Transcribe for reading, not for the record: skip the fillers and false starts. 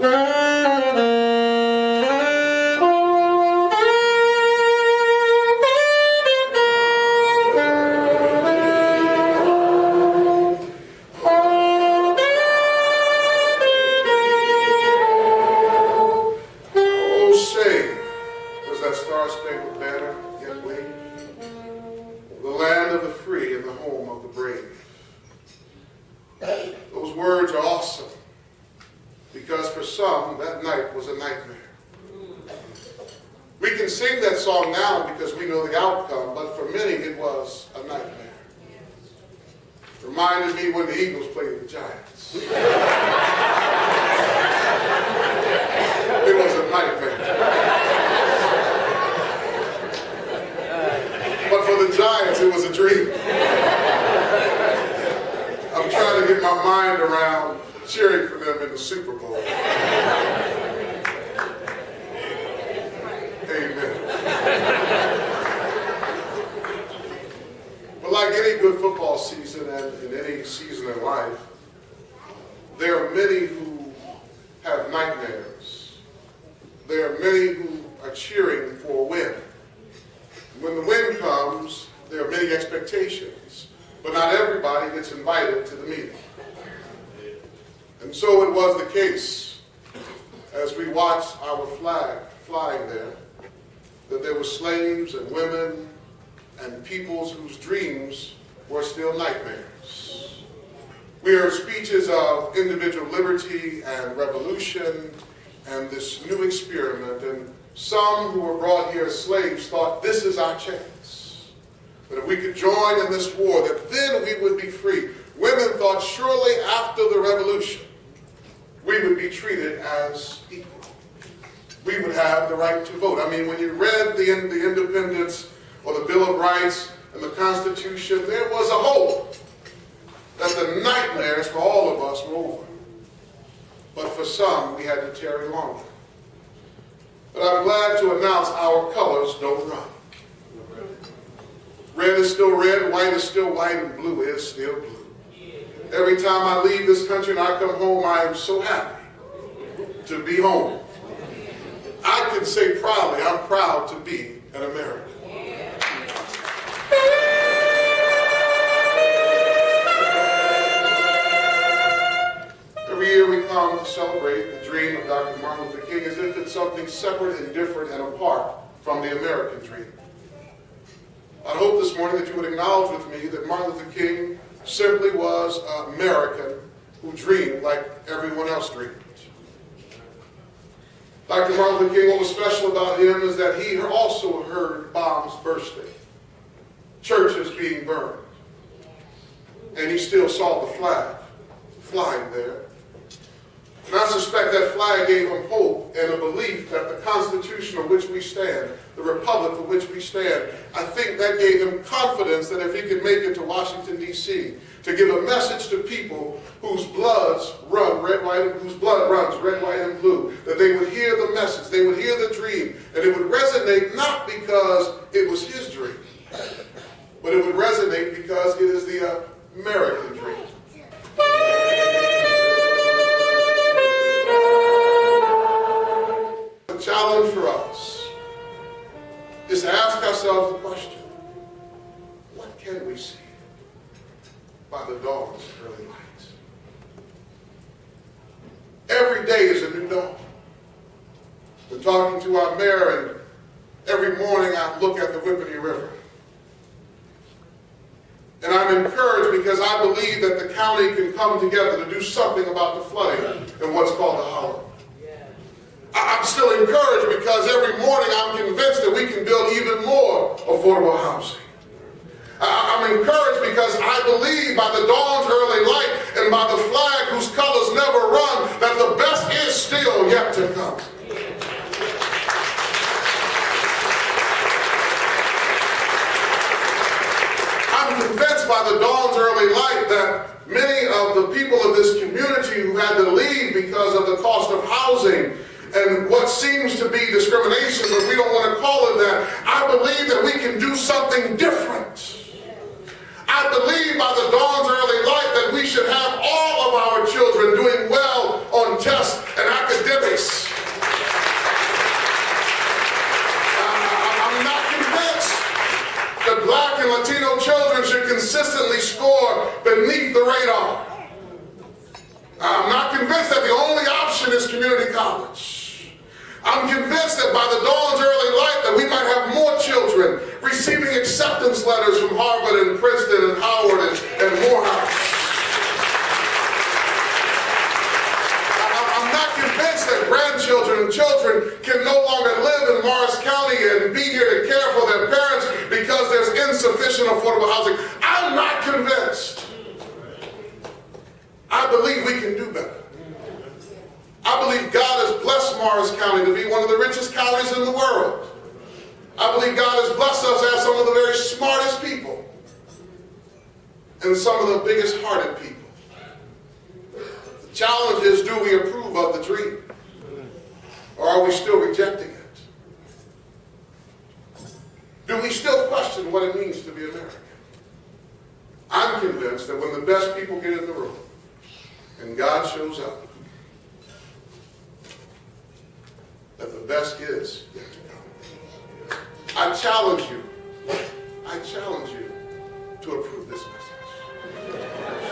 That Star Spangled Banner yet wave? The land of the free and the home of the brave. Those words are awesome because for some that night was a nightmare. We can sing that song now because we know the outcome, but for many it was a nightmare. Reminded me when the Eagles played the Giants. It was a nightmare. But for the Giants, it was a dream. I'm trying to get my mind around cheering for them in the Super Bowl. Amen. But like any good football season and in any season in life, there are many who have nightmares. There are many who are cheering for a win. When the win comes, there are many expectations, but not everybody gets invited to the meeting. And so it was the case as we watched our flag flying there, that there were slaves and women and peoples whose dreams were still nightmares. We heard speeches of individual liberty and revolution and this new experiment, and some who were brought here as slaves thought this is our chance. That if we could join in this war, that then we would be free. Women thought surely after the revolution, we would be treated as equal. We would have the right to vote. I mean, when you read the Independence or the Bill of Rights and the Constitution, there was a hope that the nightmares for all of us were over. But for some, we had to tarry longer. But I'm glad to announce our colors don't run. Red is still red, white is still white, and blue is still blue. Every time I leave this country and I come home, I am so happy to be home. I can say proudly, I'm proud to be an American. Every year we come to celebrate the dream of Dr. Martin Luther King as if it's something separate and different and apart from the American dream. I hope this morning that you would acknowledge with me that Martin Luther King simply was an American who dreamed like everyone else dreamed. Dr. Martin Luther King, what was special about him is that he also heard bombs bursting, churches being burned, and he still saw the flag flying there. And I suspect that flag gave him hope and a belief that the Constitution on which we stand, the Republic for which we stand, I think that gave him confidence that if he could make it to Washington, D.C., to give a message to people whose blood runs red, white, and blue, that they would hear the message, they would hear the dream, and it would resonate not because it was his dream, but it would resonate because it is the American dream. The challenge for us is to ask ourselves the question, what can we see by the dawn's early light? Every day is a new dawn. Been talking to our mayor, and every morning I look at the Whippany River. And I'm encouraged because I believe that the county can come together to do something about the flooding in what's called the Hollow. I'm still encouraged because every morning I'm convinced that we can build even more affordable housing. I'm encouraged because I believe by the dawn's early light and by the flag whose colors never run that the best is still yet to come. I'm convinced by the dawn's early light that many of the people of this community who had to leave because of the cost of housing and what seems to be discrimination, but we don't want to call it that, I believe that we can do something different. I believe by the dawn's early light that we should have all of our children doing well on tests and academic I'm not convinced that the only option is community college. I'm convinced that by the dawn's early light that we might have more children receiving acceptance letters from Harvard and Princeton and Howard and Morehouse. I'm not convinced that grandchildren and children can no longer live in Morris County and be here to care for their parents because there's insufficient affordable housing. I'm not convinced. I believe we can do better. I believe God has blessed Morris County to be one of the richest counties in the world. I believe God has blessed us to have some of the very smartest people and some of the biggest hearted people. The challenge is, do we approve of the dream? Or are we still rejecting it? Do we still question what it means to be American? I'm convinced that when the best people get in the room and God shows up, that the best is yet to come. I challenge you to approve this message.